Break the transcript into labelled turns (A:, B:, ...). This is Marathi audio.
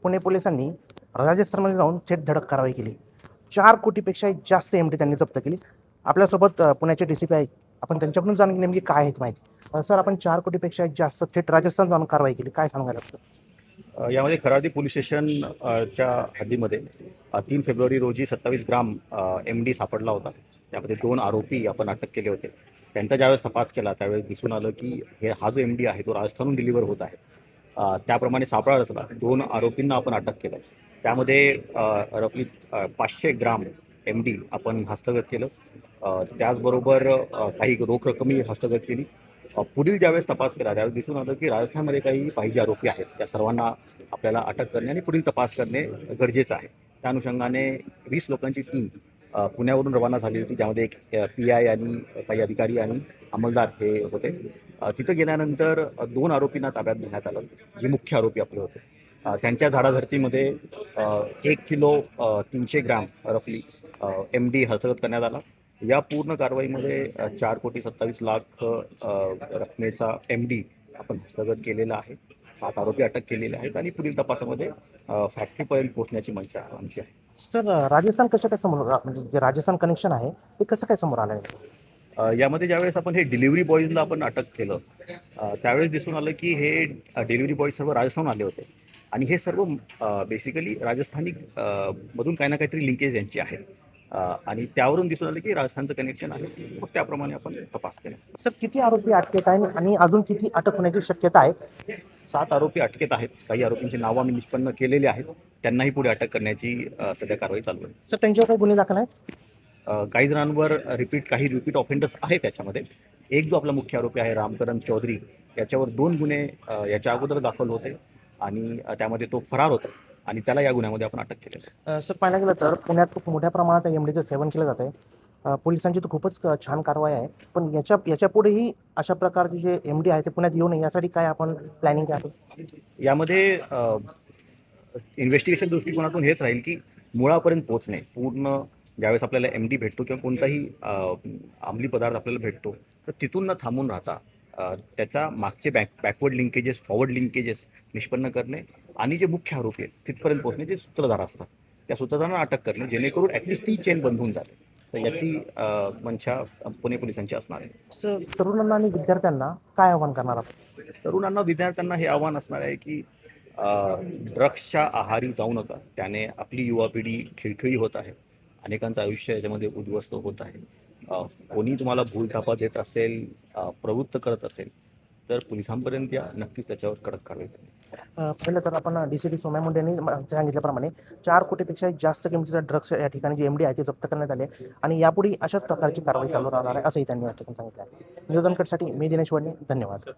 A: पुणे पोलिसांनी राजस्थानमध्ये जाऊन थेट धडक कारवाई केली. 4 कोटीपेक्षा जास्त एमडी त्यांनी जप्त केली. आपल्यासोबत पुण्याचे डीसीपी आहेत. आपण त्यांच्याकडून जाणून नेमकी काय आहे माहिती. सर, आपण 4 कोटीपेक्षा जास्त थेट राजस्थान जाऊन कारवाई केली, काय सांगाल आपण?
B: यामध्ये खराडी पोलीस स्टेशन च्या हद्दीमध्ये 3 फेब्रुवारी रोजी 27 ग्राम MD सापडला होता. त्यामध्ये 2 आरोपी आपण अटक केले होते. त्यांचा ज्यावेळेस तपास केला त्यावेळेस दिसून आलं की हा जो MD आहे तो राजस्थानहून डिलिव्हर होत आहे. त्याप्रमाणे सापळा रचला. 2 आरोपींना आपण अटक केलं. त्यामध्ये रफली 500 ग्राम MD आपण हस्तगत केलं. त्याचबरोबर काही रोख रक्कमही हस्तगत केली. पुढील ज्यावेळेस तपास केला त्यावेळेस दिसून आलं की राजस्थानमध्ये काही पाहिजे आरोपी आहेत. त्या सर्वांना आपल्याला अटक करणे आणि पुढील तपास करणे गरजेचं आहे. त्या अनुषंगाने 20 लोकांची टीम पुण्यावरून रवाना झाली होती. त्यामध्ये एक PI आणि काही अधिकारी आणि अंमलदार हे होते. तिथं गेल्यानंतर 2 आरोपींना ताब्यात घेण्यात आलं, जे मुख्य आरोपी आपले होते. त्यांच्या झाडाझडतीमध्ये 1 किलो 300 ग्राम रफली MD हस्तगत करण्यात आला. या पूर्ण कारवाईमध्ये 4,27,00,000 रकमेचा MD आपण हस्तगत केलेला आहे. 7 आरोपी अटक केलेले आहेत आणि पुढील तपासामध्ये फॅक्टरीपर्यंत पोहोचण्याची मंशा आमची आहे.
A: सर, राजस्थान कसं काय समोर, म्हणजे जे राजस्थान कनेक्शन आहे ते कसं काय समोर आलं आहे?
B: यामध्ये ज्यावेळेस आपण हे डिलिव्हरी बॉईजला आपण अटक केलं त्यावेळेस दिसून आलं की हे डिलिव्हरी बॉईज सर्व राजस्थानहून आले होते आणि हे सर्व बेसिकली राजस्थानी मधून काही ना काहीतरी लिंकेज यांची आहे. आणि त्यावरून दिसून आलं की राजस्थानचं कनेक्शन आहे. मग त्याप्रमाणे आपण तपास केला.
A: सर, किती आरोपी अटकेत आहे आणि अजून किती अटक होण्याची शक्यता आहे?
B: 7 आरोपी अटकेत आहेत. काही आरोपींची नावं आम्ही निष्पन्न केलेली आहेत. त्यांनाही पुढे अटक करण्याची सध्या कारवाई चालू आहे.
A: सर, त्यांच्यावर काही गुन्हे दाखल आहेत?
B: काही जणांवर काही रिपीट ऑफेंडर्स आहे. त्याच्यामध्ये एक जो आपला मुख्य आरोपी आहे रामकरण चौधरी, याच्यावर 2 गुन्हे याच्या अगोदर दाखल होते आणि त्यामध्ये तो फरार होता आणि त्याला या गुन्ह्यामध्ये आपण अटक केलेली आहे.
A: सर, पाहायला गेलं तर पुण्यात खूप मोठ्या प्रमाणात एमडीचं सेवन केलं जात आहे. पोलिसांची तर खूपच छान कारवाई आहे, पण याच्या पुढेही अशा प्रकारचे जे MD आहे ते पुण्यात येऊ नये यासाठी काय आपण प्लॅनिंग आहे?
B: यामध्ये इन्व्हेस्टिगेशन दृष्टिकोनातून हेच राहील की मुळापर्यंत पोहोचणे. पूर्ण ज्यावेळेस आपल्याला MD भेटतो किंवा कोणताही अंमली पदार्थ आपल्याला भेटतो तर तिथून न थांबून राहता त्याचा मागचे बॅकवर्ड लिंकेजेस, फॉरवर्ड लिंकेजेस निष्पन्न करणे आणि जे मुख्य आरोपी आहेत तिथपर्यंत पोहोचणे, जे सूत्रधार असतात त्या सूत्रधारांना अटक करणे, जेणेकरून ॲटलिस्ट ती चेन बंद होऊन जाते. तर याची मंशा पुणे पोलिसांची असणार आहे.
A: सर, तरुणांना आणि विद्यार्थ्यांना काय आव्हान करणार आपण?
B: तरुणांना, विद्यार्थ्यांना हे आव्हान असणार आहे की ड्रग्सच्या आहारी जाऊ नका. त्याने आपली युवा पिढी खिळखिळी होत आहे. अनेकांचं आयुष्य याच्यामध्ये उद्ध्वस्त होत आहे. कोणी तुम्हाला भूलथापा देत असेल, प्रवृत्त करत असेल तर पोलिसांपर्यंत या. नक्कीच त्याच्यावर कडक कारवाई करेल.
A: पहिलं तर आपण DCP सोम्या मुंडे यांनी सांगितल्याप्रमाणे 4 कोटीपेक्षा जास्त किमतीचा ड्रग्स या ठिकाणी जे MD आहे ते जप्त करण्यात आले आणि यापुढे अशाच प्रकारची कारवाई चालू राहणार आहे असंही त्यांनी या ठिकाणी सांगितलं आहे. निवेदनकरसाठी मी दिनेश वडणे, धन्यवाद.